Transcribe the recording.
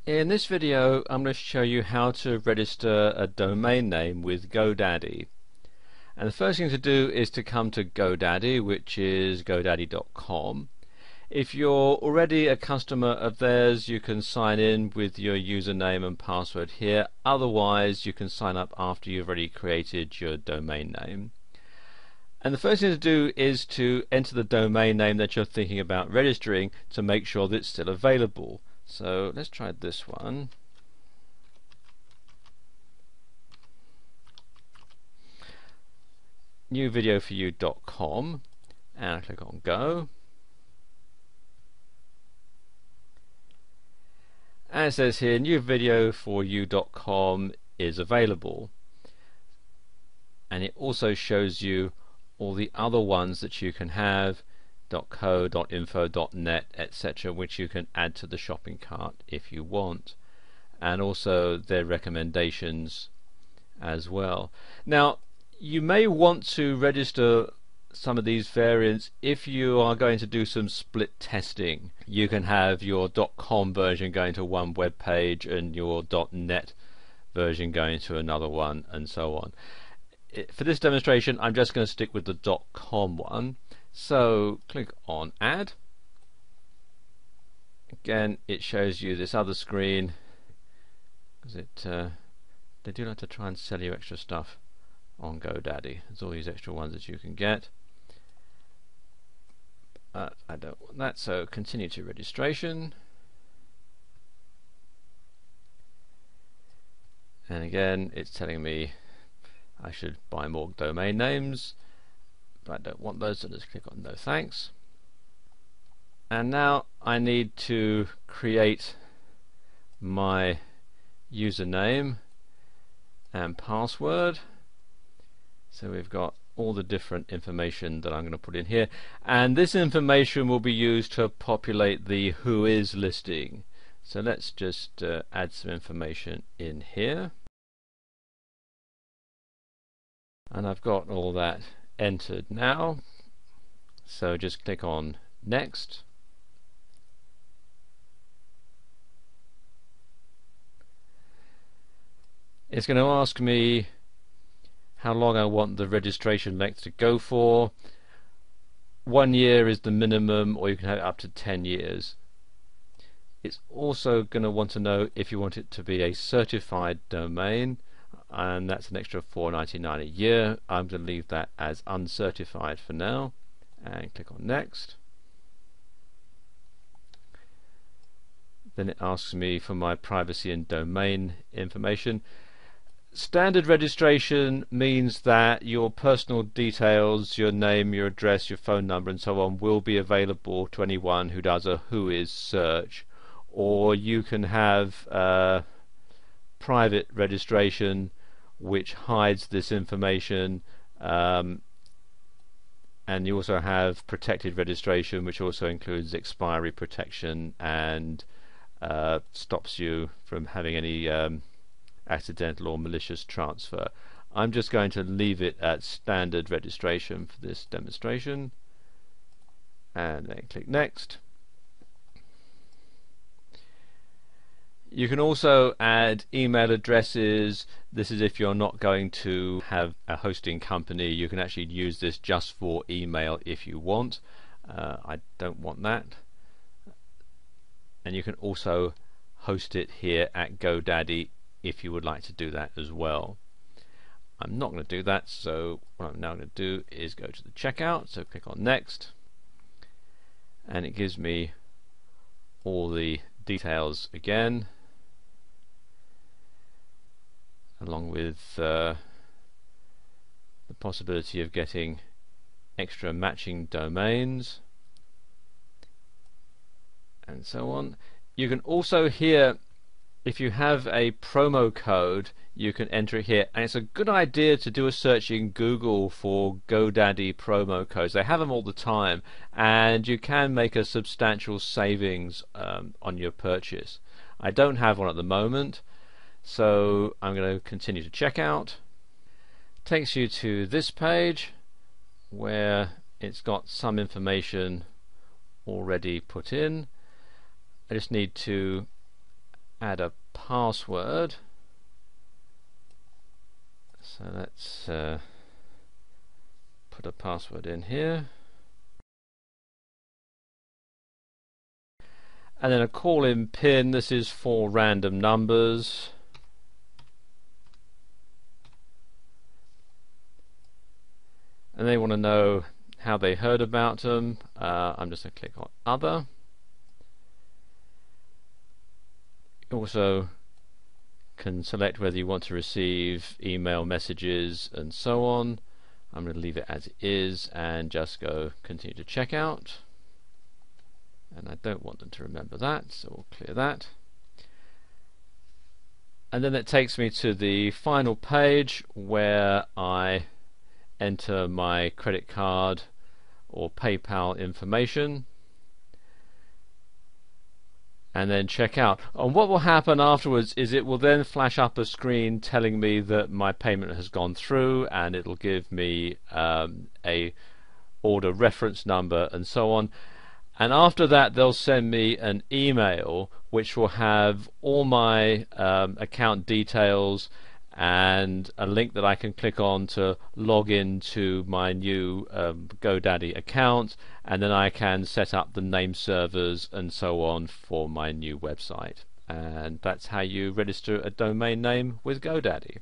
In this video I'm going to show you how to register a domain name with GoDaddy. And the first thing to do is to come to GoDaddy, which is godaddy.com. If you're already a customer of theirs, you can sign in with your username and password here. Otherwise, you can sign up after you've already created your domain name. And the first thing to do is to enter the domain name that you're thinking about registering to make sure that it's still available. So let's try this one. newvideoforyou.com, and I click on go. And it says here newvideoforyou.com is available, and it also shows you all the other ones that you can have, .co, .info, .net, etc., which you can add to the shopping cart if you want, and also their recommendations as well. Now, you may want to register some of these variants if you are going to do some split testing. You can have your .com version going to one web page and your .net version going to another one, and so on. For this demonstration, I'm just going to stick with the .com one. So click on Add. Again, it shows you this other screen because they do like to try and sell you extra stuff on GoDaddy. There's all these extra ones that you can get. I don't want that, so continue to registration. And again, it's telling me I should buy more domain names, but I don't want those, so just click on no thanks. And now I need to create my username and password. So we've got all the different information that I'm going to put in here, and this information will be used to populate the Who Is listing. So let's just add some information in here, and I've got all that entered now. So just click on Next. It's going to ask me how long I want the registration length to go for. 1 year is the minimum, or you can have it up to 10 years. It's also going to want to know if you want it to be a certified domain, and that's an extra $4.99 a year. I'm going to leave that as uncertified for now, and click on Next. Then it asks me for my privacy and domain information. Standard registration means that your personal details, your name, your address, your phone number and so on will be available to anyone who does a Who Is search. Or you can have private registration which hides this information, and you also have protected registration, which also includes expiry protection and stops you from having any accidental or malicious transfer. I'm just going to leave it at standard registration for this demonstration, and then click Next. You can also add email addresses. This is if you're not going to have a hosting company. You can actually use this just for email if you want. I don't want that. And you can also host it here at GoDaddy if you would like to do that as well. I'm not going to do that, so what I'm now going to do is go to the checkout. So click on Next, and it gives me all the details again, along with the possibility of getting extra matching domains and so on. You can also here, if you have a promo code, you can enter it here, and it's a good idea to do a search in Google for GoDaddy promo codes. They have them all the time, and you can make a substantial savings on your purchase. I don't have one at the moment, so I'm going to continue to check out. Takes you to this page where it's got some information already put in. I just need to add a password. So let's put a password in here. And then a call-in pin. This is for random numbers. And they want to know how they heard about them. I'm just going to click on Other. You also can select whether you want to receive email messages and so on. I'm going to leave it as it is and just go continue to checkout. And I don't want them to remember that, so we'll clear that. And then it takes me to the final page where I enter my credit card or PayPal information and then check out. And what will happen afterwards is it will then flash up a screen telling me that my payment has gone through, and it'll give me a order reference number and so on. And after that they'll send me an email which will have all my account details and a link that I can click on to log into my new GoDaddy account, and then I can set up the name servers and so on for my new website. And that's how you register a domain name with GoDaddy.